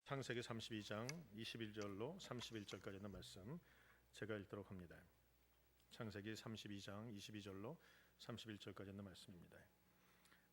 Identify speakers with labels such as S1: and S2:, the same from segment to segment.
S1: 창세기 32장 21절로 31절까지 있는 말씀 제가 읽도록 합니다. 창세기 32장 22절로 31절까지 있는 말씀입니다.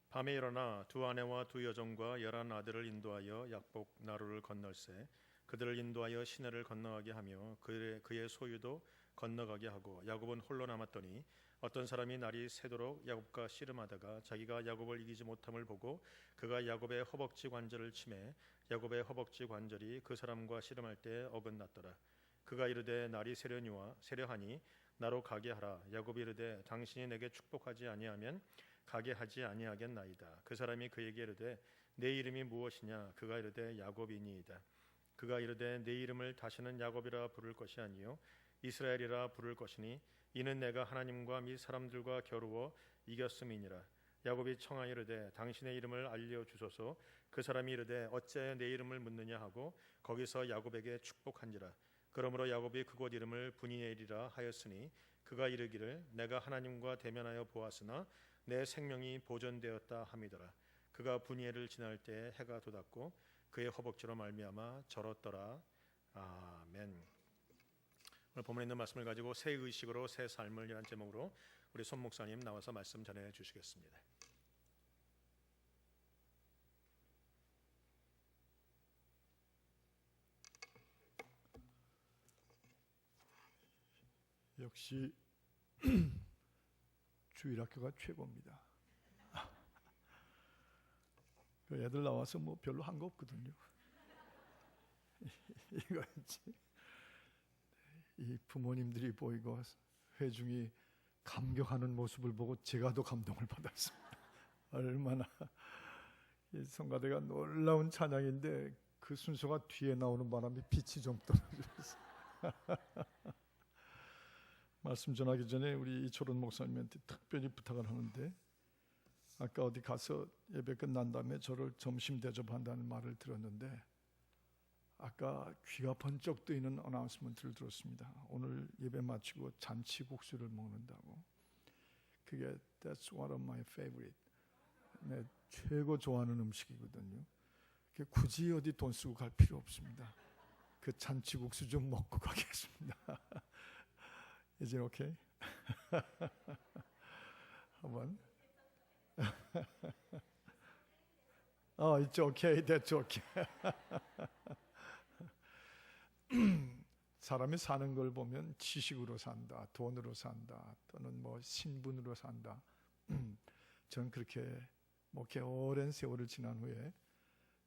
S1: 밤에 일어나 두 아내와 두 여종과 11 아들을 인도하여 약복 나루를 건널세 그들을 인도하여 시내를 건너가게 하며 그의 소유도 건너가게 하고 야곱은 홀로 남았더니 어떤 사람이 날이 새도록 야곱과 씨름하다가 자기가 야곱을 이기지 못함을 보고 그가 야곱의 허벅지 관절을 치매 야곱의 허벅지 관절이 그 사람과 씨름할 때 어긋났더라. 그가 이르되 날이 세려하니 나로 가게 하라. 야곱이 이르되 당신이 내게 축복하지 아니하면 가게 하지 아니하겠나이다. 그 사람이 그에게 이르되 내 이름이 무엇이냐? 그가 이르되 야곱이니이다. 그가 이르되 내 이름을 다시는 야곱이라 부를 것이 아니요 이스라엘이라 부를 것이니 이는 내가 하나님과 및 사람들과 겨루어 이겼음이니라. 야곱이 청하여 이르되 당신의 이름을 알려주소서. 그 사람이 이르되 어찌하여 내 이름을 묻느냐 하고 거기서 야곱에게 축복한지라. 그러므로 야곱이 그곳 이름을 브니엘이라 하였으니 그가 이르기를 내가 하나님과 대면하여 보았으나 내 생명이 보존되었다 함이더라. 그가 브니엘을 지날 때 해가 돋았고 그의 허벅지로 말미암아 절었더라. 아멘. 오늘 본문에 있는 말씀을 가지고 새 의식으로 새 삶을 이라는 제목으로 우리 손 목사님 나와서 말씀 전해 주시겠습니다.
S2: 역시 주일학교가 최고입니다. 그 애들 나와서 뭐 별로 한 거 없거든요. 이거 이제 이 부모님들이 보이고 회중이 감격하는 모습을 보고 제가 더 감동을 받았습니다. 얼마나 이 성가대가 놀라운 찬양인데 그 순서가 뒤에 나오는 바람에 빛이 좀 떨어졌어요. 말씀 전하기 전에 우리 이철원 목사님한테 특별히 부탁을 하는데 아까 어디 가서 예배 끝난 다음에 저를 점심 대접한다는 말을 들었는데 아까 귀가 번쩍 뜨이는 어나운스먼트를 들었습니다. 오늘 예배 마치고 잔치국수를 먹는다고. 그게 That's one of my favorite. 네, 최고 좋아하는 음식이거든요. 굳이 어디 돈 쓰고 갈 필요 없습니다. 그 잔치국수 좀 먹고 가겠습니다. Is it okay? 한번. It's okay. That's okay. 사람이 사는 걸 보면 지식으로 산다, 돈으로 산다, 또는 뭐 신분으로 산다. 저는 그렇게 뭐 오랜 세월을 지난 후에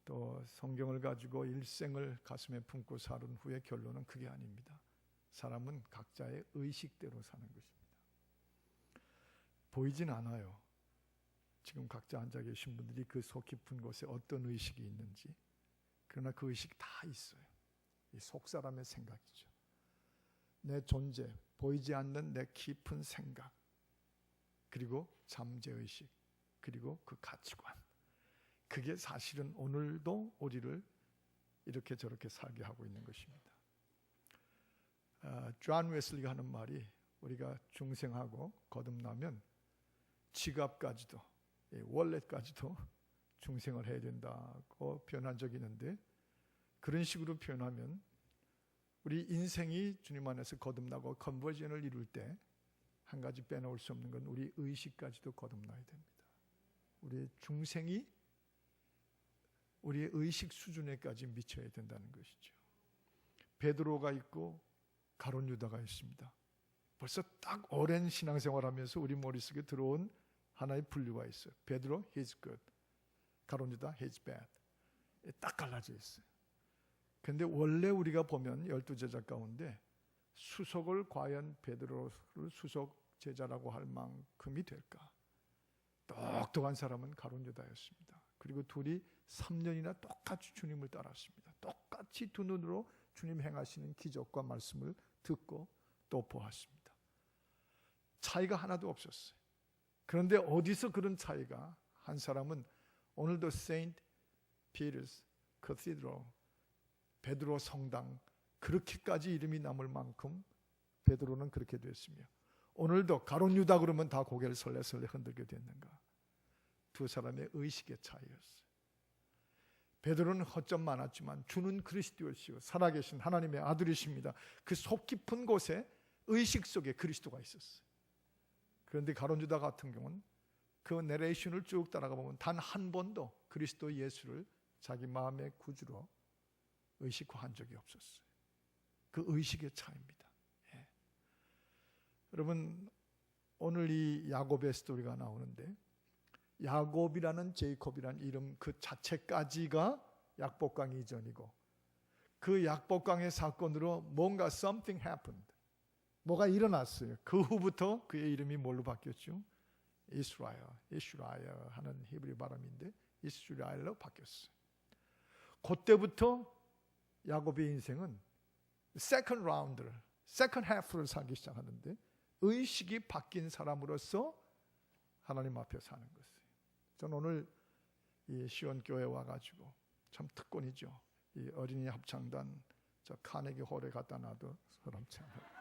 S2: 또 성경을 가지고 일생을 가슴에 품고 살은 후에 결론은 그게 아닙니다. 사람은 각자의 의식대로 사는 것입니다. 보이진 않아요. 지금 각자 앉아 계신 분들이 그 속 깊은 곳에 어떤 의식이 있는지. 그러나 그 의식 다 있어요. 이 속사람의 생각이죠. 내 존재, 보이지 않는 내 깊은 생각, 그리고 잠재의식, 그리고 그 가치관. 그게 사실은 오늘도 우리를 이렇게 저렇게 살게 하고 있는 것입니다. 존 웨슬리가 하는 말이 우리가 중생하고 거듭나면 지갑까지도, 월렛까지도 중생을 해야 된다고 표현한 적이 있는데 그런 식으로 표현하면 우리 인생이 주님 안에서 거듭나고 컨버전을 이룰 때 한 가지 빼놓을 수 없는 건 우리 의식까지도 거듭나야 됩니다. 우리의 중생이 우리의 의식 수준에까지 미쳐야 된다는 것이죠. 베드로가 있고 가룟 유다가 있습니다. 벌써 딱 오랜 신앙생활하면서 우리 머릿속에 들어온 하나의 분류가 있어요. 베드로, he's good. 가룟 유다, he's bad. 딱 갈라져 있어요. 근데 원래 우리가 보면 12제자 가운데 수석을 과연 베드로를 수석 제자라고 할 만큼이 될까? 똑똑한 사람은 가룟 유다였습니다. 그리고 둘이 3년이나 똑같이 주님을 따랐습니다. 똑같이 두 눈으로 주님 행하시는 기적과 말씀을 듣고 또 보았습니다. 차이가 하나도 없었어요. 그런데 어디서 그런 차이가? 한 사람은 오늘도 Saint Peter's Cathedral, 베드로 성당, 그렇게까지 이름이 남을 만큼 베드로는 그렇게 됐으며 오늘도 가룟 유다 그러면 다 고개를 설레설레 흔들게 됐는가? 두 사람의 의식의 차이였어요. 베드로는 허점 많았지만 주는 그리스도시요 살아계신 하나님의 아들이십니다. 그 속 깊은 곳에 의식 속에 그리스도가 있었어요. 그런데 가룟 유다 같은 경우는 그 내레이션을 쭉 따라가 보면 단 한 번도 그리스도 예수를 자기 마음의 구주로 의식화한 적이 없었어요. 그 의식의 차이입니다. 예. 여러분, 오늘 이 야곱의 스토리가 나오는데 야곱이라는 제이콥이라는 이름 그 자체까지가 약복강 이전이고 그 약복강의 사건으로 뭔가 something happened. 뭐가 일어났어요. 그 후부터 그의 이름이 뭘로 바뀌었죠? 이스라엘 하는 히브리 발음인데 이스라엘로 바뀌었어요. 그때부터 야곱의 인생은 second round를, second half를 살기 시작하는데 의식이 바뀐 사람으로서 하나님 앞에 사는 것이에요. 저는 오늘 이 시온교회 와가지고 참 특권이죠. 이 어린이 합창단 저 카네기 홀에 갖다 놔도 서럽지 않아요.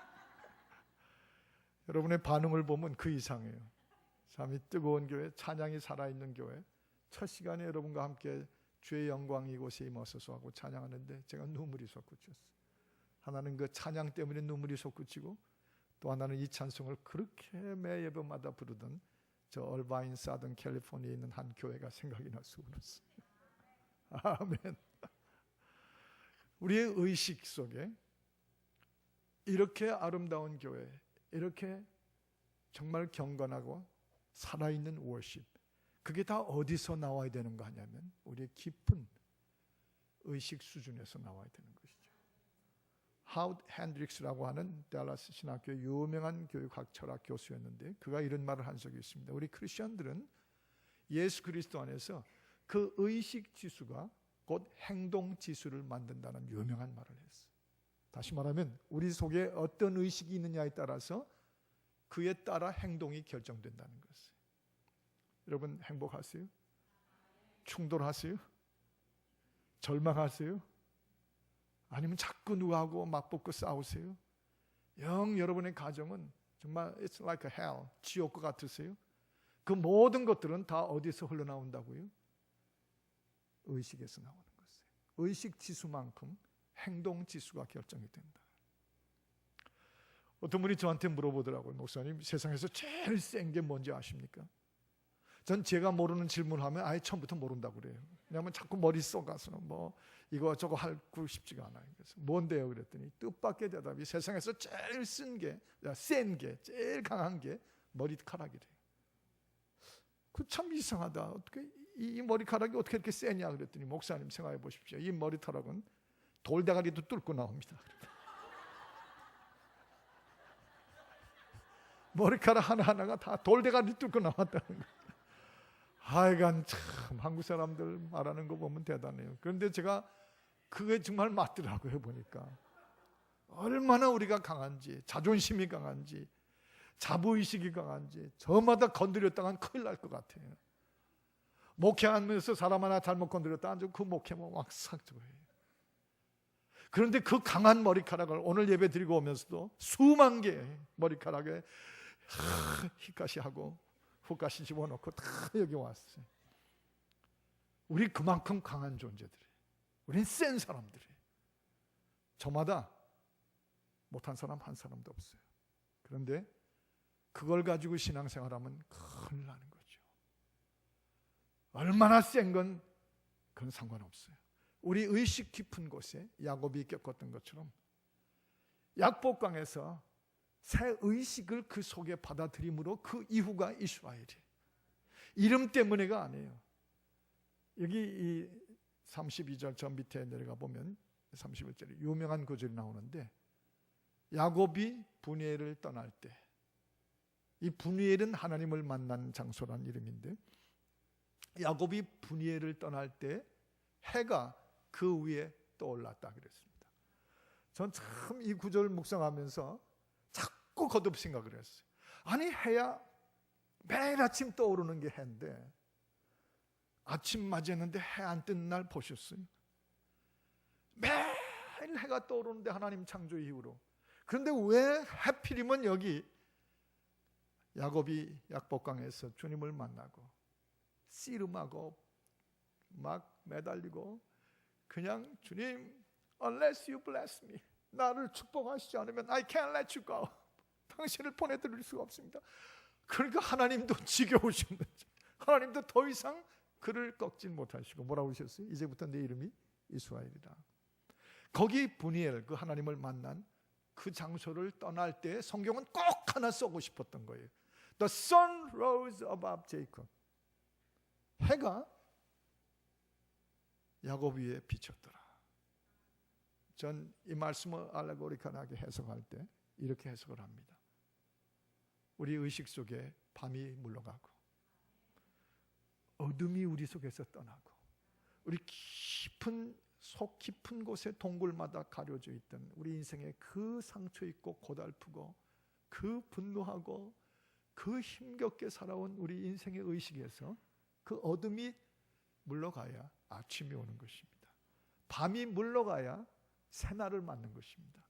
S2: 여러분의 반응을 보면 그 이상이에요. 참 이 뜨거운 교회, 찬양이 살아있는 교회, 첫 시간에 여러분과 함께 주의 영광이 이곳에 임하소서 하고 찬양하는데 제가 눈물이 솟구쳤어요. 하나는 그 찬양 때문에 눈물이 솟구치고 또 하나는 이 찬송을 그렇게 매 예배마다 부르던 저 얼바인 사던 캘리포니아에 있는 한 교회가 생각이 나서 울었어요. 아멘. 우리의 의식 속에 이렇게 아름다운 교회, 이렇게 정말 경건하고 살아있는 워십, 그게 다 어디서 나와야 되는 거 하냐면 우리의 깊은 의식 수준에서 나와야 되는 것이죠. 하우드 핸드릭스라고 하는 달라스 신학교의 유명한 교육학 철학 교수였는데 그가 이런 말을 한 적이 있습니다. 우리 크리스천들은 예수 그리스도 안에서 그 의식 지수가 곧 행동 지수를 만든다는 유명한 말을 했어요. 다시 말하면 우리 속에 어떤 의식이 있느냐에 따라서 그에 따라 행동이 결정된다는 것이에요. 여러분 행복하세요? 충돌하세요? 절망하세요? 아니면 자꾸 누구하고 맞붙고 싸우세요? 여러분의 가정은 정말 it's like a hell, 지옥과 같으세요? 그 모든 것들은 다 어디서 흘러나온다고요? 의식에서 나오는 것이에요. 의식 지수만큼 행동 지수가 결정이 된다. 어떤 분이 저한테 물어보더라고요. 목사님, 세상에서 제일 센 게 뭔지 아십니까? 전 제가 모르는 질문하면 아예 처음부터 모른다고 그래요. 왜냐하면 자꾸 머리 쏘가서 뭐 이거 저거 하고 싶지가 않아요. 그래서 뭔데요? 그랬더니 뜻밖의 대답이 세상에서 제일 센 게, 제일 강한 게 머리카락이래요. 그 참 이상하다. 어떻게 이 머리카락이 어떻게 이렇게 세냐? 그랬더니 목사님 생각해 보십시오. 이 머리카락은 돌대가리도 뚫고 나옵니다. 머리카락 하나하나가 다 돌대가리 뚫고 나왔다는 거예요. 하여간 참 한국 사람들 말하는 거 보면 대단해요. 그런데 제가 그게 정말 맞더라고요. 보니까 얼마나 우리가 강한지, 자존심이 강한지, 자부의식이 강한지 저마다 건드렸다간 큰일 날 것 같아요. 목회하면서 사람 하나 잘못 건드렸다 아주 그 목회만 막싹 저거예요. 그런데 그 강한 머리카락을 오늘 예배 드리고 오면서도 수만 개의 머리카락에 히까시하고 훅까시 집어넣고 다 여기 왔어요. 우리 그만큼 강한 존재들이에요. 우린 센 사람들이에요. 저마다 못한 사람 한 사람도 없어요. 그런데 그걸 가지고 신앙생활하면 큰일 나는 거죠. 얼마나 센 건 그건 상관없어요. 우리 의식 깊은 곳에 야곱이 겪었던 것처럼 약복강에서 새 의식을 그 속에 받아들임으로 그 이후가 이스라엘이에요. 이름 때문에가 아니에요. 여기 이 32절 저 밑에 내려가 보면 31절에 유명한 구절이 나오는데 야곱이 브니엘을 떠날 때, 이 브니엘은 하나님을 만난 장소란 이름인데 야곱이 브니엘을 떠날 때 해가 그 위에 떠올랐다 그랬습니다. 전 참 이 구절을 묵상하면서 자꾸 거듭 생각을 했어요. 아니 해야 매일 아침 떠오르는 게 해인데 아침 맞이했는데 해 안 뜬 날 보셨어요? 매일 해가 떠오르는데 하나님 창조 이후로. 그런데 왜 하필이면 여기 야곱이 약복강에서 주님을 만나고 씨름하고 막 매달리고 그냥 주님, unless you bless me, 나를 축복하시지 않으면 I can't let you go. 당신을 보내드릴 수가 없습니다. 그러니까 하나님도 지겨우신 거죠. 하나님도 더 이상 그를 꺾지 못하시고 뭐라고 하셨어요? 이제부터 내 이름이 이스라엘이라. 거기 분이엘, 그 하나님을 만난 그 장소를 떠날 때 성경은 꼭 하나 써고 싶었던 거예요. The sun rose above Jacob. 해가 야곱 위에 비쳤더라. 전 이 말씀을 알레고리컬하게 해석할 때 이렇게 해석을 합니다. 우리 의식 속에 밤이 물러가고 어둠이 우리 속에서 떠나고 우리 속 깊은 곳에 동굴마다 가려져 있던 우리 인생의 그 상처 있고 고달프고 그 분노하고 그 힘겹게 살아온 우리 인생의 의식에서 그 어둠이 물러가야 아침이 오는 것입니다. 밤이 물러가야 새날을 맞는 것입니다.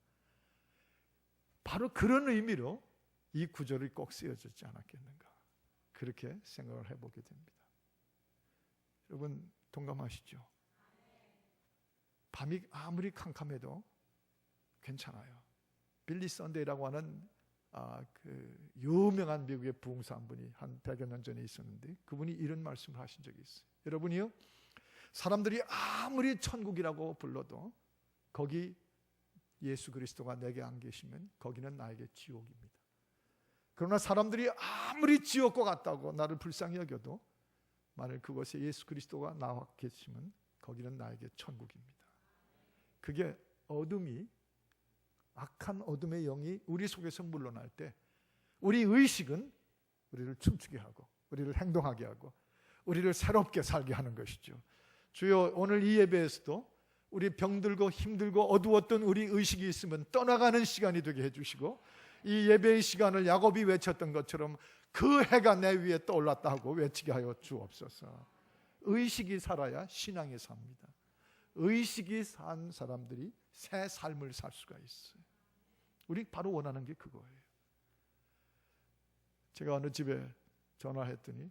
S2: 바로 그런 의미로 이 구절이 꼭 쓰여졌지 않았겠는가, 그렇게 생각을 해보게 됩니다. 여러분 동감하시죠? 밤이 아무리 캄캄해도 괜찮아요. 빌리 선데이라고 하는 그 유명한 미국의 부흥사 한 분이 한 100여 년 전에 있었는데 그분이 이런 말씀을 하신 적이 있어요. 여러분이요, 사람들이 아무리 천국이라고 불러도 거기 예수 그리스도가 내게 안 계시면 거기는 나에게 지옥입니다. 그러나 사람들이 아무리 지옥과 같다고 나를 불쌍히 여겨도 만일 그곳에 예수 그리스도가 나와 계시면 거기는 나에게 천국입니다. 그게 어둠이, 악한 어둠의 영이 우리 속에서 물러날 때 우리 의식은 우리를 춤추게 하고 우리를 행동하게 하고 우리를 새롭게 살게 하는 것이죠. 주여, 오늘 이 예배에서도 우리 병들고 힘들고 어두웠던 우리 의식이 있으면 떠나가는 시간이 되게 해주시고, 이 예배의 시간을 야곱이 외쳤던 것처럼 그 해가 내 위에 떠올랐다 하고 외치게 하여 주옵소서. 의식이 살아야 신앙이 삽니다. 의식이 산 사람들이 새 삶을 살 수가 있어요. 우리 바로 원하는 게 그거예요. 제가 어느 집에 전화했더니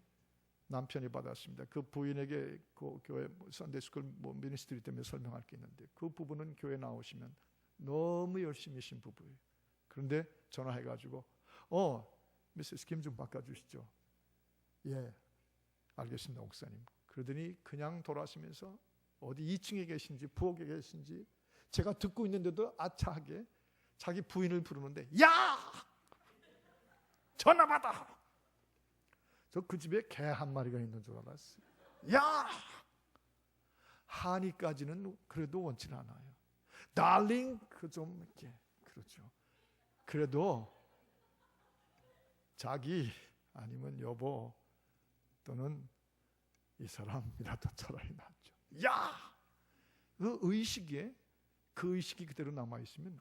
S2: 남편이 받았습니다. 그 부인에게 그 교회 선데이스쿨 미니스트리 때문에 설명할 게 있는데 그 부부는 교회 나오시면 너무 열심히신 부부예요. 그런데 전화해가지고 미세스 김 좀 바꿔주시죠. 예, 알겠습니다 목사님. 그러더니 그냥 돌아서면서 어디 2층에 계신지 부엌에 계신지 제가 듣고 있는데도 아차하게 자기 부인을 부르는데, 야! 전화 받아! 저 그 집에 개 한 마리가 있는 줄 알았어요. 야! 하니까지는 그래도 원치는 않아요. 달링, 그 좀 이렇게 그렇죠. 그래도 자기 아니면 여보 또는 이 사람이라도 차라리 낫죠. 야! 그 의식이 그대로 남아 있으면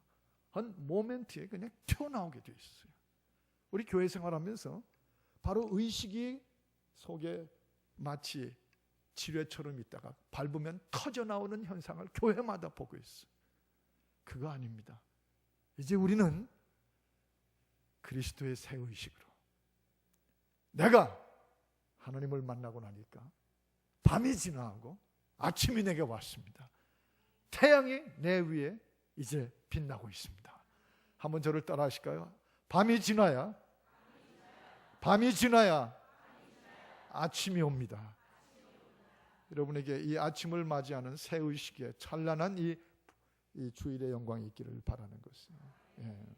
S2: 한 모멘트에 그냥 튀어나오게 돼 있어요. 우리 교회 생활하면서 바로 의식이 속에 마치 지뢰처럼 있다가 밟으면 터져 나오는 현상을 교회마다 보고 있어요. 그거 아닙니다. 이제 우리는 그리스도의 새 의식으로, 내가 하나님을 만나고 나니까 밤이 지나고 아침이 내게 왔습니다. 태양이 내 위에 이제 빛나고 있습니다. 한번 저를 따라 하실까요? 밤이 지나야 아침이 옵니다. 여러분에게 이 아침을 맞이하는 새 의식의 찬란한 이 주일의 영광이 있기를 바라는 것이에요. 예.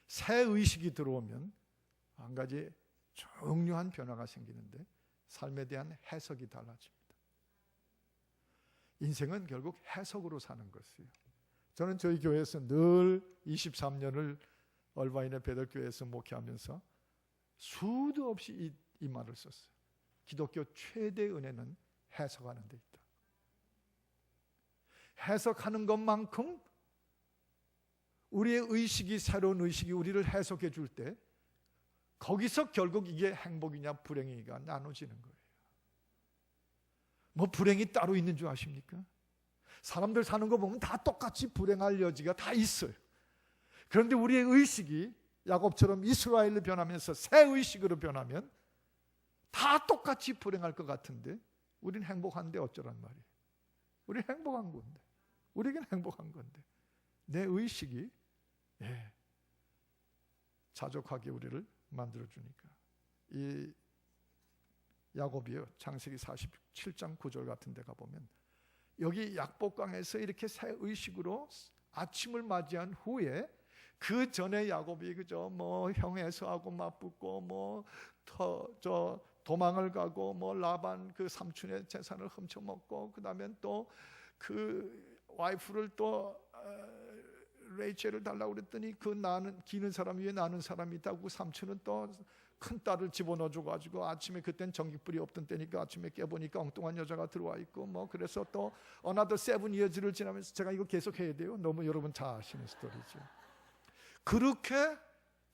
S2: 새 의식이 들어오면 한 가지 중요한 변화가 생기는데 삶에 대한 해석이 달라집니다. 인생은 결국 해석으로 사는 것이에요. 저는 저희 교회에서 늘 23년을 얼바인의 베들교회에서 목회하면서 수도 없이 이 말을 썼어요. 기독교 최대 은혜는 해석하는 데 있다. 해석하는 것만큼 우리의 의식이, 새로운 의식이 우리를 해석해 줄 때 거기서 결국 이게 행복이냐 불행이냐 나눠지는 거예요. 뭐 불행이 따로 있는 줄 아십니까? 사람들 사는 거 보면 다 똑같이 불행할 여지가 다 있어요. 그런데 우리의 의식이 야곱처럼 이스라엘로 변하면서 새 의식으로 변하면 다 똑같이 불행할 것 같은데 우리는 행복한데 어쩌란 말이에요. 우리 행복한 건데, 우리에겐 행복한 건데 내 의식이 자족하게 우리를 만들어 주니까. 이 야곱이요, 창세기 47장 9절 같은 데 가보면 여기 약복강에서 이렇게 새 의식으로 아침을 맞이한 후에 그 전에 야곱이 그저 뭐 형 에서하고 맞붙고 도망을 가고 라반 그 삼촌의 재산을 훔쳐먹고, 그다음에 또 그 와이프를 또 레이첼을 달라고 그랬더니 그 기는 사람 위에 나는 사람이 있다고 삼촌은 또 큰 딸을 집어넣어 줘가지고 아침에, 그땐 전기불이 없던 때니까 아침에 깨보니까 엉뚱한 여자가 들어와 있고 그래서 또 another 7 years를 지나면서, 제가 이거 계속 해야 돼요. 너무 여러분 다 아시는 스토리죠. 그렇게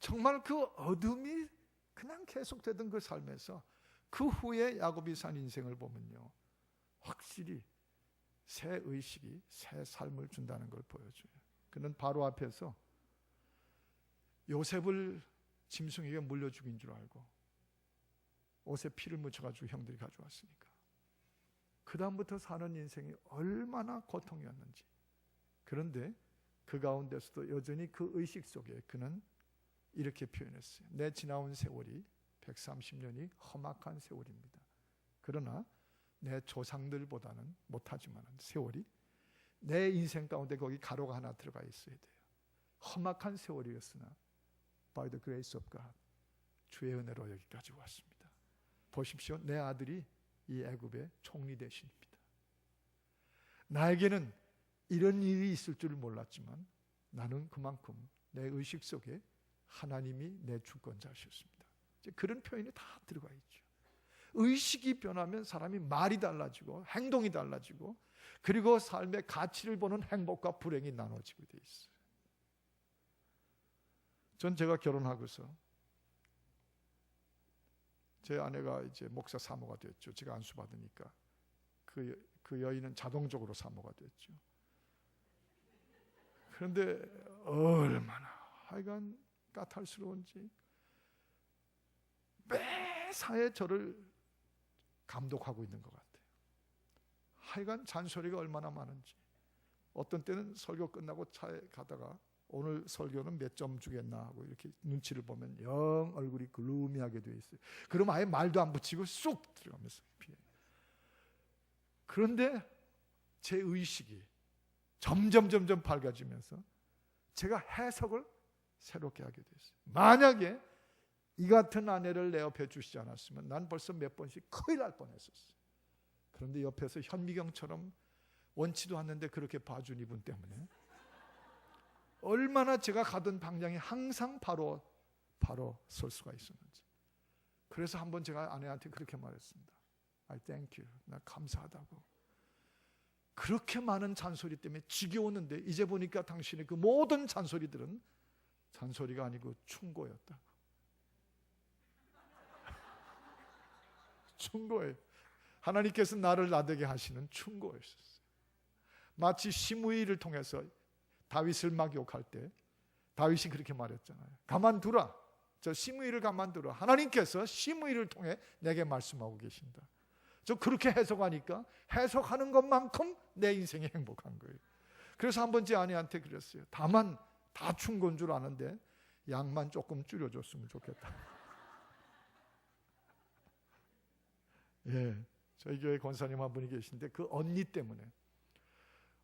S2: 정말 그 어둠이 그냥 계속되던 그 삶에서 그 후에 야곱이 산 인생을 보면요, 확실히 새 의식이 새 삶을 준다는 걸 보여줘요. 그는 바로 앞에서 요셉을 짐승에게 물려 죽인 줄 알고 옷에 피를 묻혀가지고 형들이 가져왔으니까 그 다음부터 사는 인생이 얼마나 고통이었는지. 그런데 그 가운데서도 여전히 그 의식 속에 그는 이렇게 표현했어요. 내 지나온 세월이 130년이 험악한 세월입니다. 그러나 내 조상들보다는 못하지만 세월이 내 인생 가운데 거기 가로가 하나 들어가 있어야 돼요. 험악한 세월이었으나 By the grace of God, 주의 은혜로 여기까지 왔습니다. 보십시오, 내 아들이 이 애굽의 총리 대신입니다. 나에게는 이런 일이 있을 줄 몰랐지만 나는 그만큼 내 의식 속에 하나님이 내 주권자셨습니다. 그런 표현이 다 들어가 있죠. 의식이 변하면 사람이 말이 달라지고 행동이 달라지고, 그리고 삶의 가치를 보는 행복과 불행이 나눠지게 돼 있어요. 전 제가 결혼하고서 제 아내가 이제 목사 사모가 됐죠. 제가 안수 받으니까 그 여인은 자동적으로 사모가 됐죠. 그런데 얼마나 하여간 까탈스러운지 매사에 저를 감독하고 있는 것 같아요. 하여간 잔소리가 얼마나 많은지. 어떤 때는 설교 끝나고 차에 가다가 오늘 설교는 몇 점 주겠나 하고 이렇게 눈치를 보면 영 얼굴이 글루미하게 되어 있어요. 그럼 아예 말도 안 붙이고 쑥 들어가면서 피해. 그런데 제 의식이 점점 밝아지면서 제가 해석을 새롭게 하게 됐어요. 만약에 이 같은 아내를 내 옆에 주시지 않았으면 난 벌써 몇 번씩 큰일 날 뻔했었어요. 그런데 옆에서 현미경처럼 원치도 않는데 그렇게 봐준 이분 때문에 얼마나 제가 가던 방향이 항상 바로 설 수가 있었는지. 그래서 한번 제가 아내한테 그렇게 말했습니다. I thank you. 나 감사하다고. 그렇게 많은 잔소리 때문에 지겨웠는데 이제 보니까 당신의 그 모든 잔소리들은 잔소리가 아니고 충고였다고. 충고예요. 하나님께서 나를 나되게 하시는 충고였었어요. 마치 시므이를 통해서 다윗을 막 욕할 때 다윗이 그렇게 말했잖아요. 가만두라. 저 시므이를 가만두라. 하나님께서 시므이를 통해 내게 말씀하고 계신다. 저 그렇게 해석하니까 해석하는 것만큼 내 인생이 행복한 거예요. 그래서 한 번 제 아내한테 그랬어요. 다만 다 충고인 줄 아는데 양만 조금 줄여줬으면 좋겠다. 예, 저희 교회 권사님 한 분이 계신데 그 언니 때문에,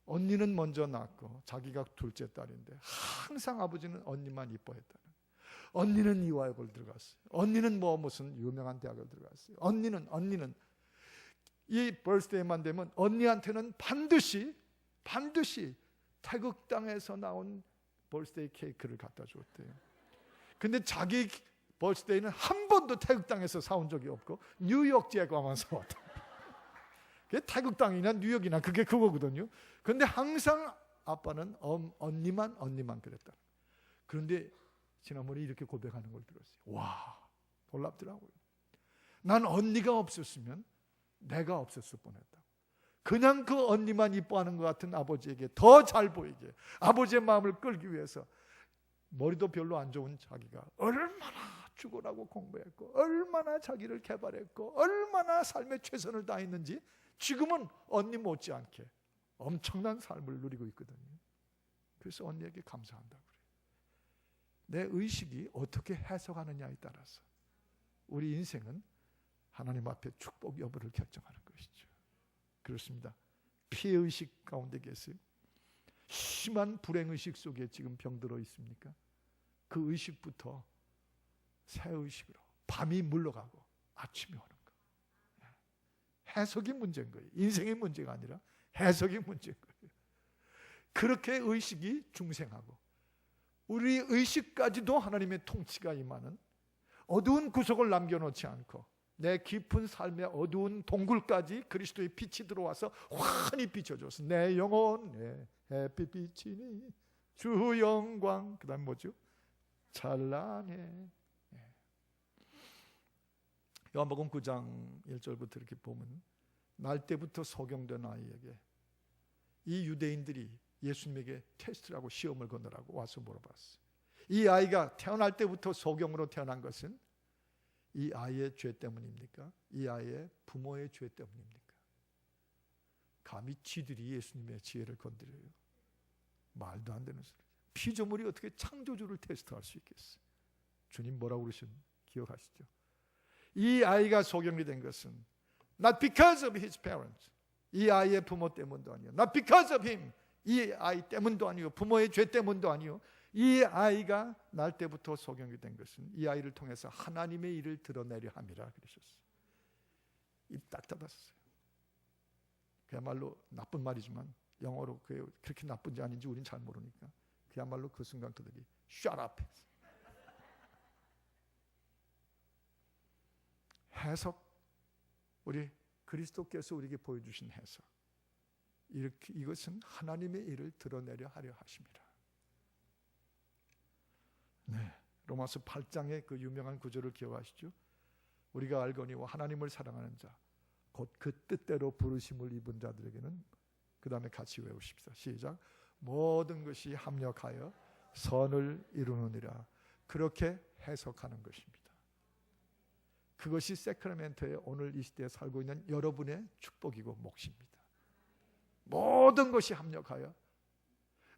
S2: 언니는 먼저 낳고 자기가 둘째 딸인데 항상 아버지는 언니만 이뻐했다는. 언니는 이화여고를 들어갔어요. 언니는 무슨 유명한 대학을 들어갔어요. 언니는 이 벌스데이만 되면 언니한테는 반드시 태극 땅에서 나온 벌스데이 케이크를 갖다 줬대요. 근데 자기 벌스데이는 한 번도 태극 땅에서 사온 적이 없고 뉴욕 지역에만 사왔다. 그게 태극 땅이나 뉴욕이나 그게 그거거든요. 그런데 항상 아빠는 언니만 그랬다. 그런데 지난번에 이렇게 고백하는 걸 들었어요. 와, 놀랍더라고요. 난 언니가 없었으면 내가 없었을 뻔했다. 그냥 그 언니만 이뻐하는 것 같은 아버지에게 더 잘 보이게, 아버지의 마음을 끌기 위해서 머리도 별로 안 좋은 자기가 얼마나 죽으라고 공부했고, 얼마나 자기를 개발했고, 얼마나 삶에 최선을 다했는지 지금은 언니 못지않게 엄청난 삶을 누리고 있거든요. 그래서 언니에게 감사한다고 그래요. 내 의식이 어떻게 해석하느냐에 따라서 우리 인생은 하나님 앞에 축복 여부를 결정하는 것이죠. 그렇습니다. 피해의식 가운데 계세요? 심한 불행의식 속에 지금 병들어 있습니까? 그 의식부터 새 의식으로 밤이 물러가고 아침이 오는 거. 해석이 문제인 거예요. 인생의 문제가 아니라 해석이 문제인 거예요. 그렇게 의식이 중생하고 우리 의식까지도 하나님의 통치가 임하는 어두운 구석을 남겨놓지 않고 내 깊은 삶의 어두운 동굴까지 그리스도의 빛이 들어와서 환히 비춰줘서 내 영혼 내 햇빛이니 주 영광, 그 다음 뭐죠? 찬란해. 요한복음 9장 1절부터 이렇게 보면 날 때부터 소경된 아이에게 이 유대인들이 예수님에게 테스트를 하고 시험을 거느라고 와서 물어봤어요. 이 아이가 태어날 때부터 소경으로 태어난 것은 이 아이의 죄 때문입니까? 이 아이의 부모의 죄 때문입니까? 감히 지들이 예수님의 지혜를 건드려요. 말도 안 되는 소리죠. 피조물이 어떻게 창조주를 테스트할 수 있겠어요? 주님 뭐라고 그러신 기억하시죠? 이 아이가 소경이 된 것은 not because of his parents, 이 아이의 부모 때문도 아니요, not because of him, 이 아이 때문도 아니요, 부모의 죄 때문도 아니요, 이 아이가 날 때부터 소경이 된 것은 이 아이를 통해서 하나님의 일을 드러내려 함이라 그러셨어요. 입 딱 닫았어요. 그야말로 나쁜 말이지만 영어로 그렇게 나쁜지 아닌지 우린 잘 모르니까 그야말로 그 순간 그들이 shut up. 해석, 우리 그리스도께서 우리에게 보여주신 해석, 이것은 하나님의 일을 드러내려 하려 하심이라. 네, 로마서 8장의 그 유명한 구절을 기억하시죠? 우리가 알거니와 하나님을 사랑하는 자 곧 그 뜻대로 부르심을 입은 자들에게는, 그 다음에 같이 외우십시다. 시작. 모든 것이 합력하여 선을 이루느니라. 그렇게 해석하는 것입니다. 그것이 세크라멘토의 오늘 이 시대에 살고 있는 여러분의 축복이고 몫입니다. 모든 것이 합력하여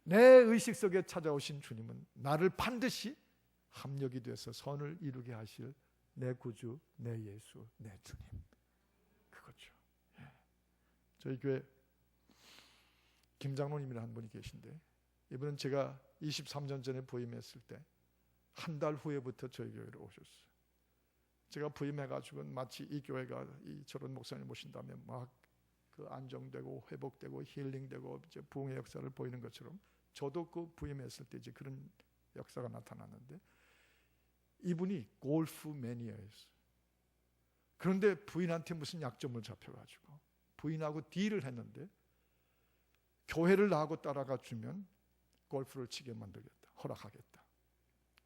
S2: 내 의식 속에 찾아오신 주님은 나를 반드시 합력이 돼서 선을 이루게 하실 내 구주, 내 예수, 내 주님. 그거죠. 저희 교회 김장로님이라는 한 분이 계신데, 이분은 제가 23년 전에 부임했을 때 한 달 후에부터 저희 교회로 오셨어요. 제가 부임해가지고 마치 이 교회가 이 저런 목사님 모신다면 막 그 안정되고 회복되고 힐링되고 이제 부흥의 역사를 보이는 것처럼 저도 그 부임했을 때 이제 그런 역사가 나타났는데, 이분이 골프 매니아였어요. 그런데 부인한테 무슨 약점을 잡혀가지고 부인하고 딜을 했는데, 교회를 나하고 따라가 주면 골프를 치게 만들겠다, 허락하겠다.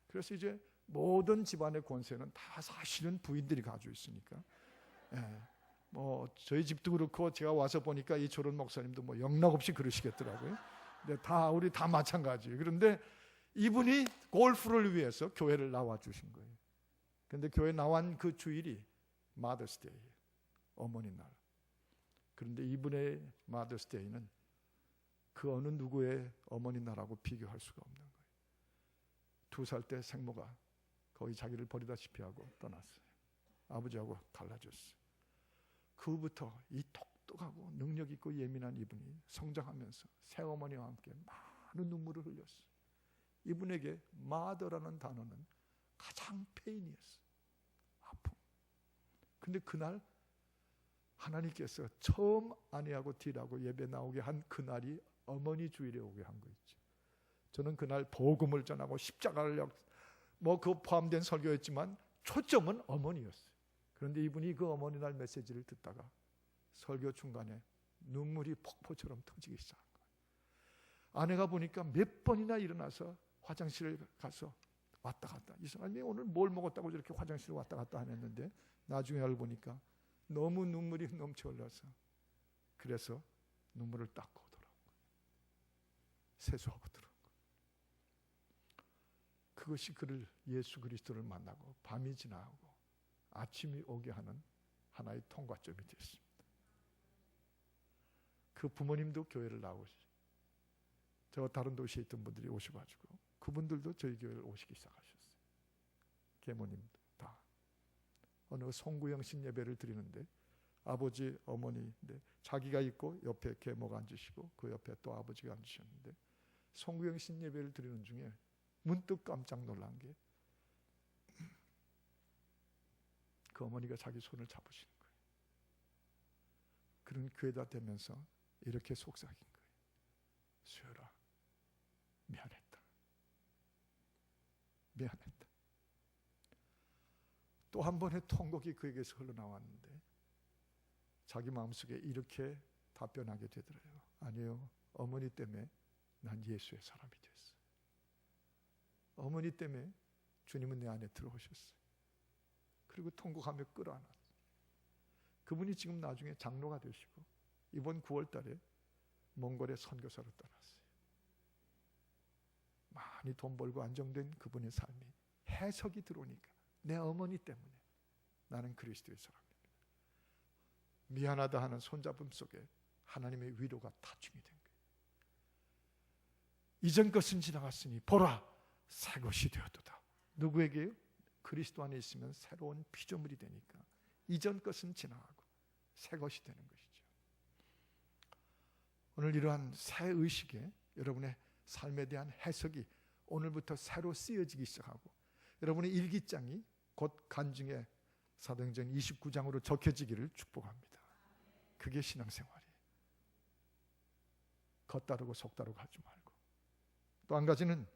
S2: 그래서 이제 모든 집안의 권세는 다 사실은 부인들이 가지고 있으니까, 뭐 저희 집도 그렇고 제가 와서 보니까 이 조론 목사님도 뭐 영락없이 그러시겠더라고요. 근데 우리 다 마찬가지예요. 그런데 이분이 골프를 위해서 교회를 나와 주신 거예요. 그런데 교회 나온 그 주일이 마더스데이예요. 어머니 날. 그런데 이분의 마더스데이는 그 어느 누구의 어머니 날하고 비교할 수가 없는 거예요. 2살 때 생모가 거의 자기를 버리다시피 하고 떠났어요. 아버지하고 갈라졌어요. 그 후부터 이 똑똑하고 능력 있고 예민한 이분이 성장하면서 새어머니와 함께 많은 눈물을 흘렸어요. 이분에게 마더라는 단어는 가장 페인이었어요. 아픔. 근데 그날 하나님께서 처음 아내하고 딜하고 예배 나오게 한 그날이 어머니 주일에 오게 한 거 있죠. 저는 그날 복음을 전하고 십자가를 그 포함된 설교였지만 초점은 어머니였어요. 그런데 이분이 그 어머니날 메시지를 듣다가 설교 중간에 눈물이 폭포처럼 터지기 시작한 거예요. 아내가 보니까 몇 번이나 일어나서 화장실을 가서 왔다 갔다. 이 사람이 오늘 뭘 먹었다고 저렇게 화장실을 왔다 갔다 하는데, 나중에 알고 보니까 너무 눈물이 넘쳐 흘러서 그래서 눈물을 닦고 오더라고요. 세수하고 들어온 거예요. 그것이 그를 예수 그리스도를 만나고 밤이 지나고 아침이 오게 하는 하나의 통과점이 됐습니다. 그 부모님도 교회를 나오시죠. 저 다른 도시에 있던 분들이 오셔가지고 그분들도 저희 교회를 오시기 시작하셨어요. 계모님도 다. 어느 송구영 신 예배를 드리는데 아버지 어머니인데 자기가 있고 옆에 계모가 앉으시고 그 옆에 또 아버지가 앉으셨는데 송구영 신 예배를 드리는 중에 문득 깜짝 놀란 게 그 어머니가 자기 손을 잡으시는 거예요. 그런 교회다 되면서 이렇게 속삭인 거예요. 수혈아, 미안했다. 미안했다. 또 한 번의 통곡이 그에게서 흘러나왔는데 자기 마음속에 이렇게 답변하게 되더래요. 아니요, 어머니 때문에 난 예수의 사람이 됐어. 어머니 때문에 주님은 내 안에 들어오셨어요. 그리고 통곡하며 끌어안았어요. 그분이 지금 나중에 장로가 되시고 이번 9월 달에 몽골에 선교사로 떠났어요. 많이 돈 벌고 안정된 그분의 삶이 해석이 들어오니까 내 어머니 때문에 나는 그리스도의 사람입니다. 미안하다 하는 손잡음 속에 하나님의 위로가 타중이 된 거예요. 이전 것은 지나갔으니 보라 새 것이 되었도다. 누구에게요? 그리스도 안에 있으면 새로운 피조물이 되니까 이전 것은 지나가고 새 것이 되는 것이죠. 오늘 이러한 새 의식에 여러분의 삶에 대한 해석이 오늘부터 새로 쓰여지기 시작하고 여러분의 일기장이 곧 간증의 사도행전 29장으로 적혀지기를 축복합니다. 그게 신앙생활이에요. 겉다르고 속다르고 하지 말고. 또 한 가지는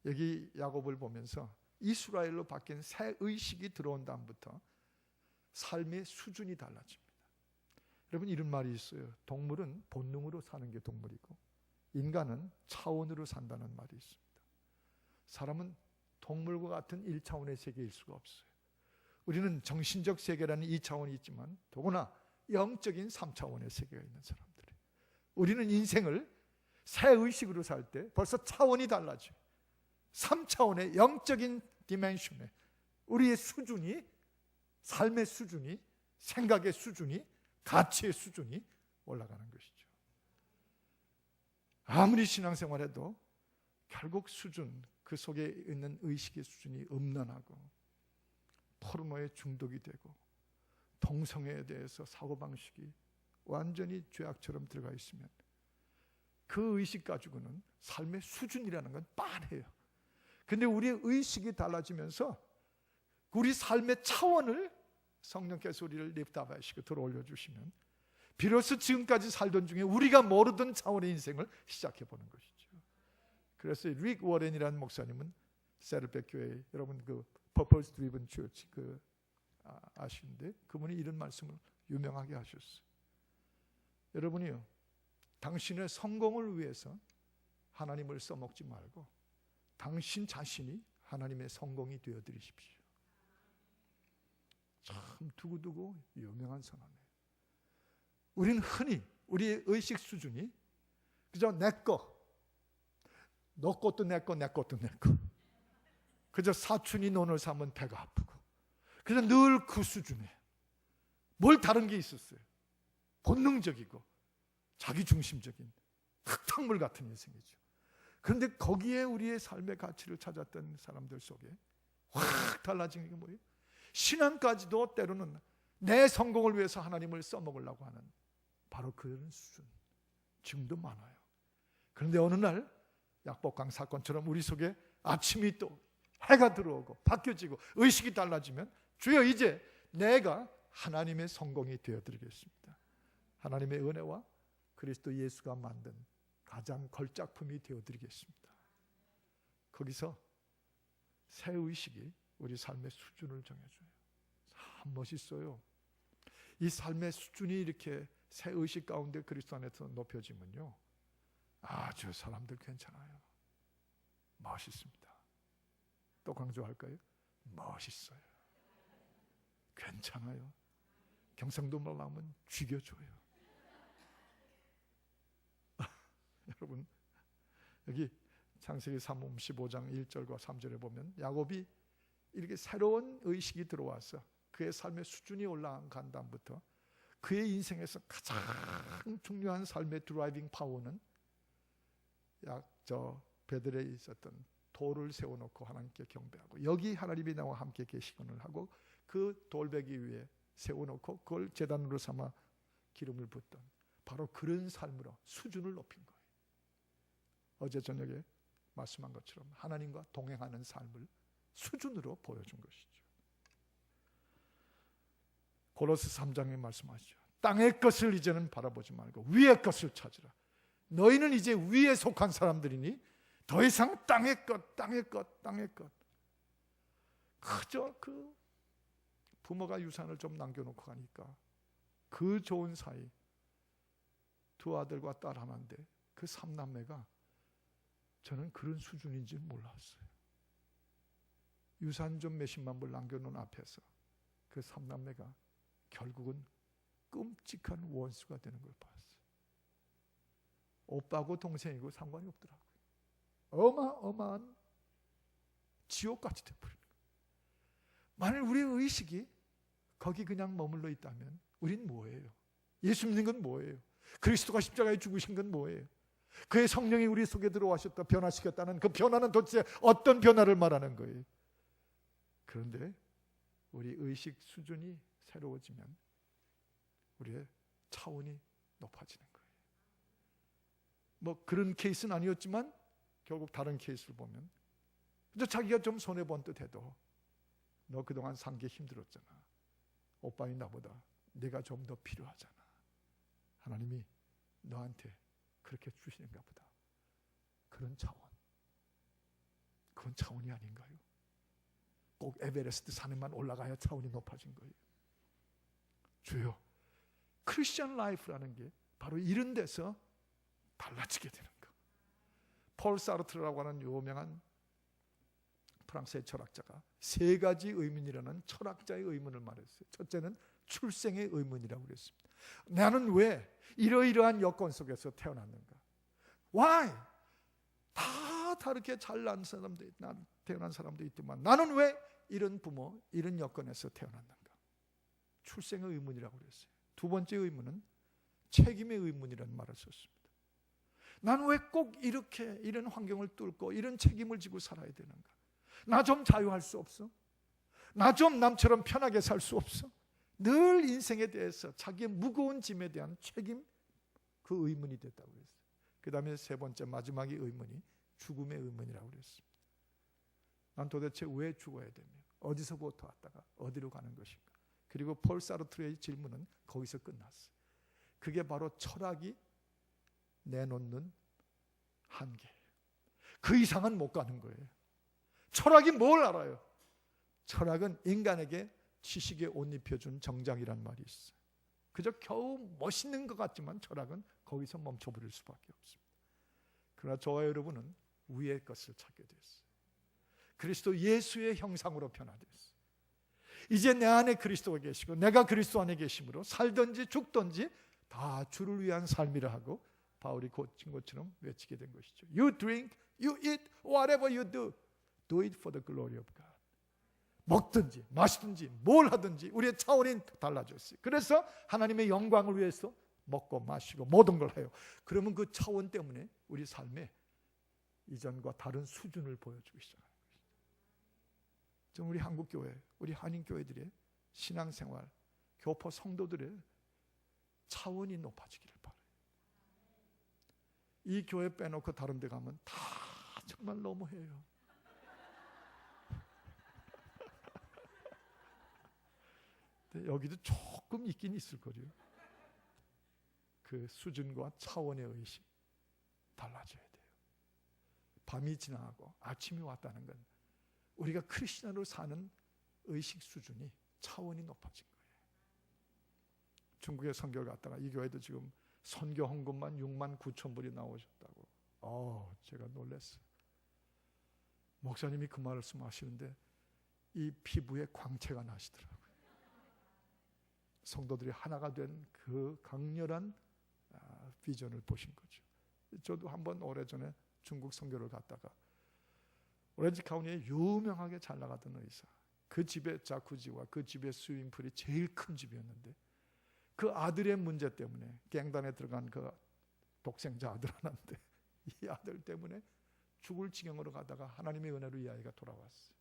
S2: 여기 야곱을 보면서 이스라엘로 바뀐 새 의식이 들어온 다음부터 삶의 수준이 달라집니다. 여러분 이런 말이 있어요. 동물은 본능으로 사는 게 동물이고 인간은 차원으로 산다는 말이 있습니다. 사람은 동물과 같은 1차원의 세계일 수가 없어요. 우리는 정신적 세계라는 2차원이 있지만 더구나 영적인 3차원의 세계가 있는 사람들이에요. 우리는 인생을 새 의식으로 살 때 벌써 차원이 달라져요. 3차원의 영적인 디멘션에 우리의 수준이, 삶의 수준이, 생각의 수준이, 가치의 수준이 올라가는 것이죠. 아무리 신앙생활해도 결국 수준, 그 속에 있는 의식의 수준이 음란하고 포르노에 중독이 되고 동성애에 대해서 사고방식이 완전히 죄악처럼 들어가 있으면 그 의식 가지고는 삶의 수준이라는 건 빤해요. 근데 우리의 의식이 달라지면서 우리 삶의 차원을 성령께서 우리를 립답하시고 들어올려 주시면 비로소 지금까지 살던 중에 우리가 모르던 차원의 인생을 시작해 보는 것이죠. 그래서 릭 워렌이라는 목사님은 세르백 교회 여러분 그 Purpose Driven Church 아시는데 그분이 이런 말씀을 유명하게 하셨어요. 여러분이요, 당신의 성공을 위해서 하나님을 써먹지 말고 당신 자신이 하나님의 성공이 되어드리십시오. 참 두고두고 유명한 선언이에요. 우리는 흔히 우리의 의식 수준이 그저 내 거, 너 것도 내 거, 내 것도 내 거. 그저 사춘이 논을 사면 배가 아프고 그저 늘 그 수준에 뭘 다른 게 있었어요. 본능적이고 자기중심적인 흙탕물 같은 인생이죠. 그런데 거기에 우리의 삶의 가치를 찾았던 사람들 속에 확 달라진 게 뭐예요? 신앙까지도 때로는 내 성공을 위해서 하나님을 써먹으려고 하는 바로 그런 수준 지금도 많아요. 그런데 어느 날 약복강 사건처럼 우리 속에 아침이 또 해가 들어오고 바뀌어지고 의식이 달라지면 주여 이제 내가 하나님의 성공이 되어드리겠습니다. 하나님의 은혜와 그리스도 예수가 만든 가장 걸작품이 되어드리겠습니다. 거기서 새 의식이 우리 삶의 수준을 정해줘요. 참 멋있어요. 이 삶의 수준이 이렇게 새 의식 가운데 그리스도 안에서 높여지면요, 아주 사람들 괜찮아요. 멋있습니다. 또 강조할까요? 멋있어요. 괜찮아요. 경상도 말 나오면 죽여줘요. 여러분 여기 창세기 35장 1절과 3절에 보면 야곱이 이렇게 새로운 의식이 들어와서 그의 삶의 수준이 올라간 다음부터 그의 인생에서 가장 중요한 삶의 드라이빙 파워는 베들에 있었던 돌을 세워놓고 하나님께 경배하고, 여기 하나님이 나와 함께 계시건을 하고 그 돌베개 위에 세워놓고 그걸 제단으로 삼아 기름을 붓던 바로 그런 삶으로 수준을 높인 거예요. 어제 저녁에 말씀한 것처럼 하나님과 동행하는 삶을 수준으로 보여준 것이죠. 고로스 3장에 말씀하시죠. 땅의 것을 이제는 바라보지 말고 위의 것을 찾으라. 너희는 이제 위에 속한 사람들이니 더 이상 땅의 것, 땅의 것, 땅의 것. 그저 그 부모가 유산을 좀 남겨놓고 가니까 그 좋은 사이 두 아들과 딸 하나인데 그 삼남매가 저는 그런 수준인지 몰랐어요. 유산 좀 몇십만 불 남겨놓은 앞에서 그 삼남매가 결국은 끔찍한 원수가 되는 걸 봤어요. 오빠고 동생이고 상관이 없더라고요. 어마어마한 지옥같이 돼버리는 거예요. 만일 우리의 의식이 거기 그냥 머물러 있다면 우린 뭐예요? 예수 믿는 건 뭐예요? 그리스도가 십자가에 죽으신 건 뭐예요? 그의 성령이 우리 속에 들어와셨다 변화시켰다는 그 변화는 도대체 어떤 변화를 말하는 거예요? 그런데 우리 의식 수준이 새로워지면 우리의 차원이 높아지는 거예요. 뭐 그런 케이스는 아니었지만 결국 다른 케이스를 보면 근데 자기가 좀 손해본 듯 해도 너 그동안 산 게 힘들었잖아. 오빠인 나보다 내가 좀 더 필요하잖아. 하나님이 너한테 그렇게 주시는가 보다. 그런 차원. 그건 차원이 아닌가요? 꼭 에베레스트 산에만 올라가야 차원이 높아진 거예요. 주여, 크리스천 라이프라는 게 바로 이런 데서 달라지게 되는 거. 폴 사르트르라고 하는 유명한 프랑스의 철학자가 세 가지 의문이라는 철학자의 의문을 말했어요. 첫째는 출생의 의문이라고 그랬습니다. 나는 왜 이러이러한 여건 속에서 태어났는가? Why? 다 다르게 잘난 사람도 태어난 사람도 있지만 나는 왜 이런 부모, 이런 여건에서 태어났는가? 출생의 의문이라고 그랬어요. 두 번째 의문은 책임의 의문이라는 말을 썼습니다. 나는 왜 꼭 이렇게 이런 환경을 뚫고 이런 책임을 지고 살아야 되는가? 나 좀 자유할 수 없어? 나 좀 남처럼 편하게 살 수 없어? 늘 인생에 대해서 자기의 무거운 짐에 대한 책임, 그 의문이 됐다고 그랬어요. 그 다음에 세 번째 마지막의 의문이 죽음의 의문이라고 그랬습니다. 난 도대체 왜 죽어야 되며 어디서부터 왔다가 어디로 가는 것인가? 그리고 폴 사르트르의 질문은 거기서 끝났어요. 그게 바로 철학이 내놓는 한계예요. 그 이상은 못 가는 거예요. 철학이 뭘 알아요? 철학은 인간에게 지식에 옷 입혀준 정장이란 말이 있어요. 그저 겨우 멋있는 것 같지만 철학은 거기서 멈춰버릴 수밖에 없습니다. 그러나 저와 여러분은 위의 것을 찾게 됐어요. 그리스도 예수의 형상으로 변화됐어요. 이제 내 안에 그리스도가 계시고 내가 그리스도 안에 계심으로 살든지 죽든지 다 주를 위한 삶이라 하고 바울이 고친 것처럼 외치게 된 것이죠. You drink, you eat, whatever you do, do it for the glory of God. 먹든지 마시든지 뭘 하든지 우리의 차원이 달라졌어요. 그래서 하나님의 영광을 위해서 먹고 마시고 모든 걸 해요. 그러면 그 차원 때문에 우리 삶에 이전과 다른 수준을 보여주기 시작하는 것이죠. 좀 우리 한국교회, 우리 한인교회들의 신앙생활, 교포 성도들의 차원이 높아지기를 바라요. 이 교회 빼놓고 다른 데 가면 다 정말 너무해요. 여기도 조금 있긴 있을 거예요. 그 수준과 차원의 의식 달라져야 돼요. 밤이 지나가고 아침이 왔다는 건 우리가 크리스천으로 사는 의식 수준이 차원이 높아진 거예요. 중국에 선교를 갔다가 이 교회도 지금 선교 헌금만 6만 9천 불이 나오셨다고. 제가 놀랐어요. 목사님이 그 말씀하시는데 이 피부에 광채가 나시더라고요. 성도들이 하나가 된 그 강렬한 비전을 보신 거죠. 저도 한번 오래전에 중국 선교를 갔다가 오렌지 카운티에 유명하게 잘 나가던 의사, 그 집의 자쿠지와 그 집의 스위밍풀이 제일 큰 집이었는데 그 아들의 문제 때문에 갱단에 들어간 그 독생자 아들 하나인데 이 아들 때문에 죽을 지경으로 가다가 하나님의 은혜로 이 아이가 돌아왔어요.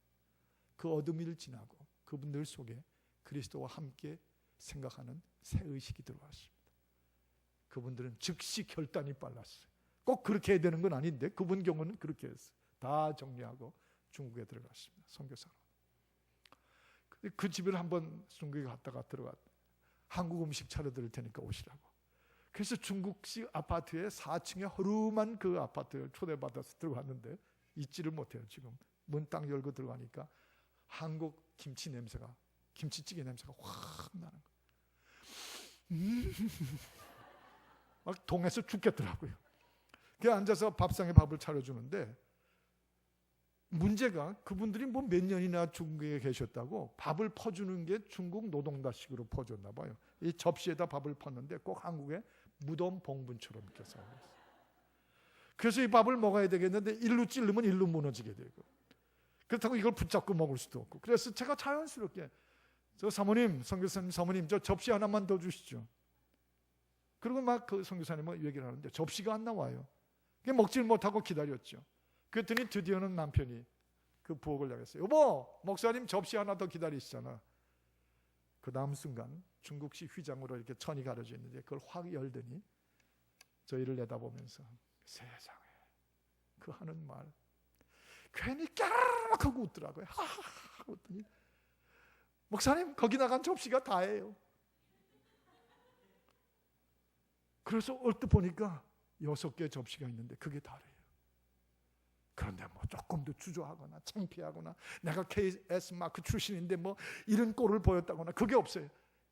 S2: 그 어둠을 지나고 그분들 속에 그리스도와 함께 생각하는 새 의식이 들어왔습니다. 그분들은 즉시 결단이 빨랐어요. 꼭 그렇게 해야 되는 건 아닌데 그분 경우는 그렇게 했어요. 다 정리하고 중국에 들어갔습니다. 선교사로. 그 집을 한번 중국에 갔다가 들어갔. 한국 음식 차려드릴 테니까 오시라고. 그래서 중국식 아파트에 4층에 허름한 그 아파트를 초대받아서 들어갔는데 잊지를 못해요. 지금 문 딱 열고 들어가니까 한국 김치 냄새가, 김치찌개 냄새가 확 나는 거예요. 막 동에서 죽겠더라고요. 그 앉아서 밥상에 밥을 차려주는데 문제가 그분들이 뭐 몇 년이나 중국에 계셨다고 밥을 퍼주는 게 중국 노동다식으로 퍼줬나 봐요. 이 접시에다 밥을 펐는데 꼭 한국의 무덤 봉분처럼 이렇게 서 있어요. 그래서 이 밥을 먹어야 되겠는데 일로 찌르면 일로 무너지게 되고 그렇다고 이걸 붙잡고 먹을 수도 없고 그래서 제가 자연스럽게 저 사모님, 선교사님 사모님 저 접시 하나만 더 주시죠. 그리고 막 그 선교사님은 얘기를 하는데 접시가 안 나와요. 먹질 못하고 기다렸죠. 그랬더니 드디어는 남편이 그 부엌을 나갔어요. 여보, 목사님 접시 하나 더 기다리시잖아. 그 다음 순간 중국식 휘장으로 이렇게 천이 가려져 있는데 그걸 확 열더니 저희를 내다보면서 세상에 그 하는 말 괜히 까르륵 하고 웃더라고요. 하하 웃더니 목사님 거기 나간 접시가 다예요. 그래서 얼핏 보니까 6개 접시가 있는데 그게 다래요. 그런데 뭐 조금 더 주저하거나 창피하거나 내가 KS 마크 출신인데 뭐 이런 꼴을 보였다거나 그게 없어요.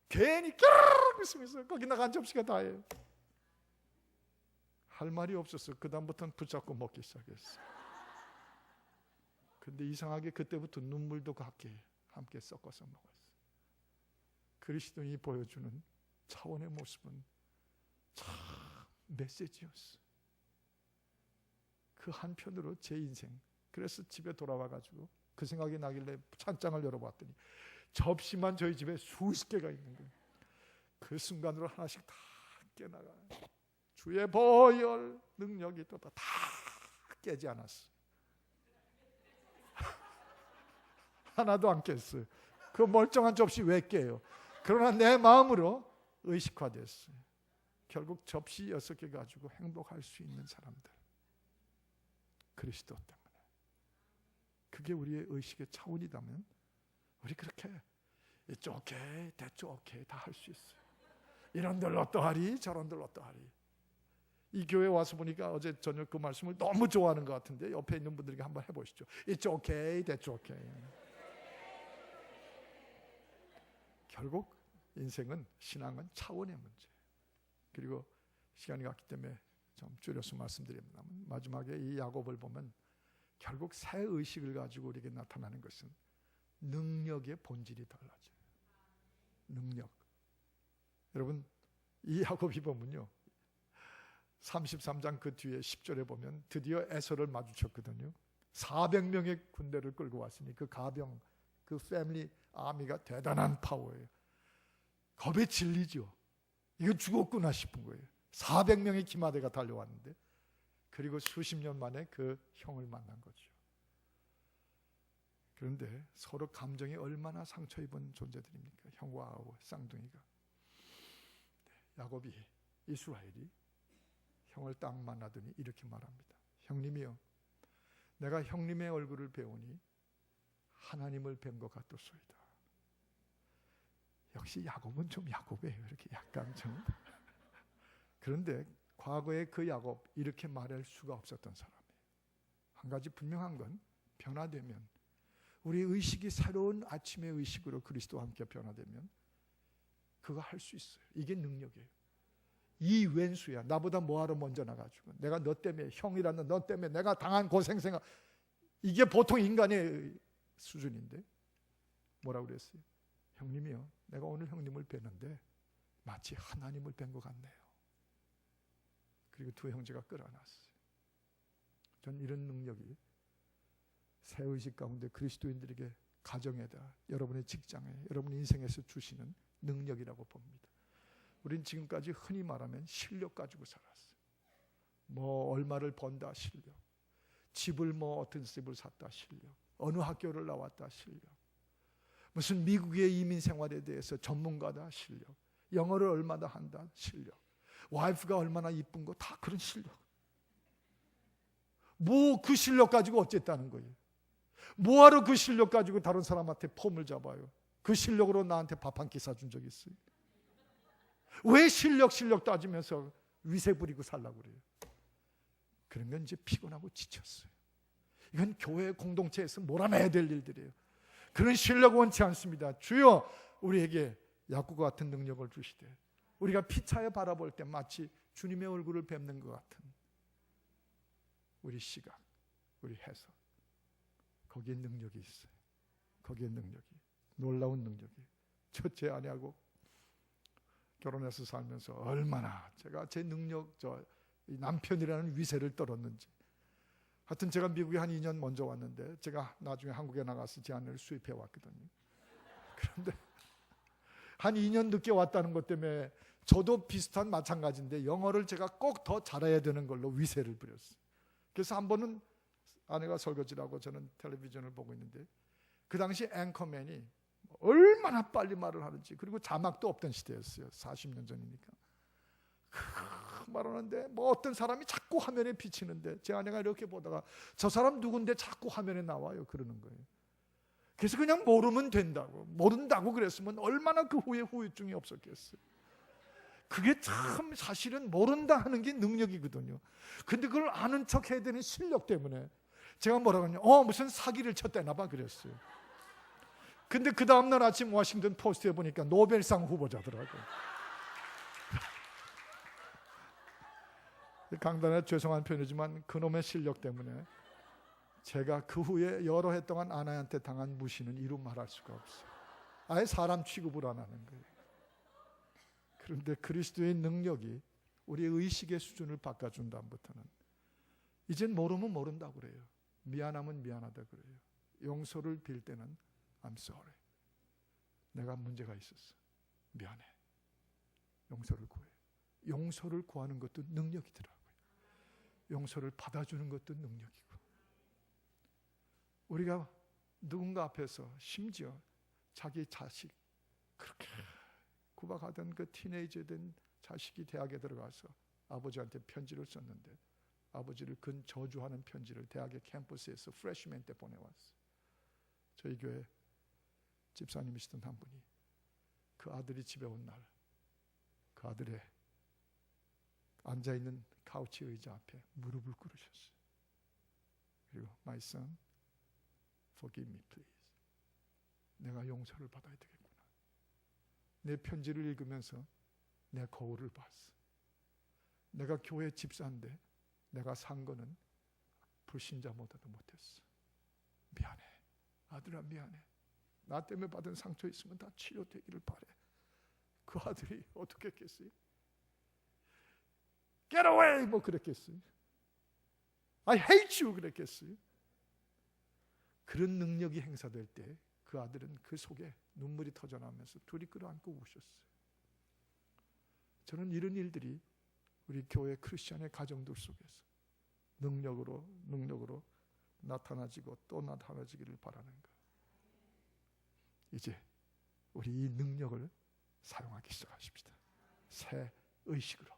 S2: 괜히 까르륵 웃으면서 거기 나간 접시가 다예요. 할 말이 없었어. 그 다음부터는 붙잡고 먹기 시작했어. 근데 이상하게 그때부터 눈물도 함께 섞어서 먹었어. 그리스도인이 보여주는 차원의 모습은 참 메시지였어. 그 한편으로 제 인생. 그래서 집에 돌아와가지고 그 생각이 나길래 찬장을 열어봤더니 접시만 저희 집에 수십 개가 있는 거예요. 그 순간으로 하나씩 다 깨나가. 주의 보혈 능력이 또 다 깨지 않았어. 하나도 안 깼어요. 그 멀쩡한 접시 왜 깨요? 그러나 내 마음으로 의식화됐어요. 결국 접시 6개 가지고 행복할 수 있는 사람들. 그리스도 때문에. 그게 우리의 의식의 차원이라면 우리 그렇게 이쪽 오케이, 대쪽 오케이 다 할 수 있어요. 이런들 어떠하리 저런들 어떠하리. 이 교회 와서 보니까 어제 저녁 그 말씀을 너무 좋아하는 것 같은데 옆에 있는 분들에게 한번 해보시죠. 이쪽 오케이, 대쪽 오케이. 결국 인생은 신앙은 차원의 문제. 그리고 시간이 갔기 때문에 좀 줄여서 말씀드립니다. 마지막에 이 야곱을 보면 결국 새 의식을 가지고 우리에게 나타나는 것은 능력의 본질이 달라져요. 능력. 여러분 이 야곱이 보면요. 33장 그 뒤에 10절에 보면 드디어 에서를 마주쳤거든요. 400명의 군대를 끌고 왔으니 그 가병, 그 패밀리 아미가 대단한 파워예요. 겁에 질리죠. 이거 죽었구나 싶은 거예요. 400명의 기마대가 달려왔는데 그리고 수십 년 만에 그 형을 만난 거죠. 그런데 서로 감정이 얼마나 상처 입은 존재들입니까? 형과 쌍둥이가. 야곱이 이스라엘이 형을 딱 만나더니 이렇게 말합니다. 형님이여, 내가 형님의 얼굴을 배우니 하나님을 뵌 것 같았소이다. 역시 야곱은 좀 야곱이에요. 이렇게 약간 좀. 그런데 과거에 그 야곱 이렇게 말할 수가 없었던 사람이에요. 한 가지 분명한 건 변화되면 우리 의식이 새로운 아침의 의식으로 그리스도와 함께 변화되면 그거 할 수 있어요. 이게 능력이에요. 이 왼수야. 나보다 뭐하러 먼저 나가지고 내가 너 때문에 형이라는 너 때문에 내가 당한 고생생활 이게 보통 인간의 수준인데 뭐라고 그랬어요? 형님이요. 내가 오늘 형님을 뵀는데 마치 하나님을 뵌 것 같네요. 그리고 두 형제가 끌어안았어요. 전 이런 능력이 새 의식 가운데 우린 지금까지 흔히 말하면 실력 가지고 살았어요. 뭐 얼마를 번다 실력, 집을 뭐 어떤 집을 샀다 실력, 어느 학교를 나왔다 실력, 무슨 미국의 이민 생활에 대해서 전문가다 실력, 영어를 얼마나 한다 실력, 와이프가 얼마나 이쁜 거 다 그런 실력. 뭐 그 실력 가지고 어쨌다는 거예요? 뭐하러 그 실력 가지고 다른 사람한테 폼을 잡아요? 그 실력으로 나한테 밥 한 끼 사준 적 있어요? 왜 실력 따지면서 위세 부리고 살라고 그래요? 그런 건 이제 피곤하고 지쳤어요. 이건 교회 공동체에서 몰아내야 될 일들이에요. 그런 실력 원치 않습니다. 주여 우리에게 야구과 같은 능력을 주시되 우리가 피차에 바라볼 때 마치 주님의 얼굴을 뵙는 것 같은 우리 시각, 우리 해석, 거기에 능력이 있어요. 거기에 능력이, 놀라운 능력이. 첫째 아내하고 결혼해서 살면서 얼마나 제가 제 능력, 남편이라는 위세를 떨었는지. 하여튼 제가 미국에 한 2년 먼저 왔는데 제가 나중에 한국에 나가서 제 아내를 수입해 왔거든요. 그런데 한 2년 늦게 왔다는 것 때문에 저도 비슷한 마찬가지인데 영어를 제가 꼭 더 잘해야 되는 걸로 위세를 부렸어요. 그래서 한 번은 아내가 설거지를 하고 저는 텔레비전을 보고 있는데 그 당시 앵커맨이 얼마나 빨리 말을 하는지, 그리고 자막도 없던 시대였어요. 40년 전이니까. 말하는데 뭐 어떤 사람이 자꾸 화면에 비치는데 제 아내가 이렇게 보다가 저 사람 누군데 자꾸 화면에 나와요 그러는 거예요. 그래서 그냥 모르면 된다고, 모른다고 그랬으면 얼마나 그 후에 후유증이 없었겠어요. 그게 참 사실은 모른다 하는 게 능력이거든요. 근데 그걸 아는 척 해야 되는 실력 때문에 제가 뭐라고 하냐, 무슨 사기를 쳤다나 봐 그랬어요. 근데 그 다음날 아침 워싱턴 포스트에 보니까 노벨상 후보자더라고요. 강단에 죄송한 편이지만 그놈의 실력 때문에 제가 그 후에 여러 해 동안 아내한테 당한 무시는 이루 말할 수가 없어요. 아예 사람 취급을 안 하는 거예요. 그런데 그리스도의 능력이 우리의 의식의 수준을 바꿔준 다음부터는 이젠 모르면 모른다고 그래요. 미안하면 미안하다 그래요. 용서를 빌 때는 I'm sorry. 내가 문제가 있었어. 미안해. 용서를 구해. 용서를 구하는 것도 능력이더라고요. 용서를 받아주는 것도 능력이고. 우리가 누군가 앞에서 심지어 자기 자식 그렇게 구박하던 그 티네이저 된 자식이 대학에 들어가서 아버지한테 편지를 썼는데 아버지를 근저주하는 편지를 대학의 캠퍼스에서 프레시맨 때 보내왔어요. 저희 교회 집사님이시던 한 분이 그 아들이 집에 온 날 그 아들의 앉아있는 카우치 의자 앞에 무릎을 꿇으셨어요. 그리고 My son, forgive me please. 내가 용서를 받아야 되겠구나. 내 편지를 읽으면서 내 거울을 봤어. 내가 교회 집사인데 내가 산 거는 불신자보다도 못했어. 미안해. 아들아 미안해. 나 때문에 받은 상처 있으면 다 치료되기를 바래. 그 아들이 어떻게 했겠어요? Get away! 뭐 그랬겠어요? I hate you! 그랬겠어요? 그런 능력이 행사될 때 그 아들은 그 속에 눈물이 터져나오면서 둘이 끌어안고 우셨어요. 저는 이런 일들이 우리 교회 크리스천의 가정들 속에서 능력으로 나타나지고 또 나타나지기를 바라는 것. 이제 우리 이 능력을 사용하기 시작하십시다. 새 의식으로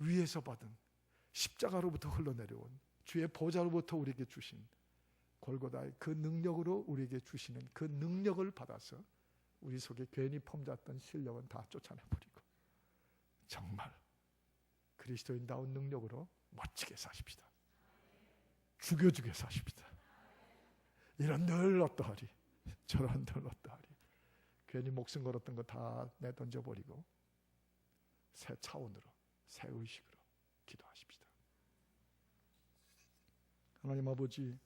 S2: 위에서 받은 십자가로부터 흘러내려온 주의 보좌로부터 우리에게 주신 골고다의 그 능력으로 우리에게 주시는 그 능력을 받아서 우리 속에 괜히 폼잡던 실력은 다 쫓아내버리고 정말 그리스도인다운 능력으로 멋지게 사십시다. 죽여주게 사십시다. 이런 늘 어떠하리 저런 늘 어떠하리. 괜히 목숨 걸었던 거 다 내던져버리고 새 차원으로 새 의식으로 기도하십시다. 하나님 아버지,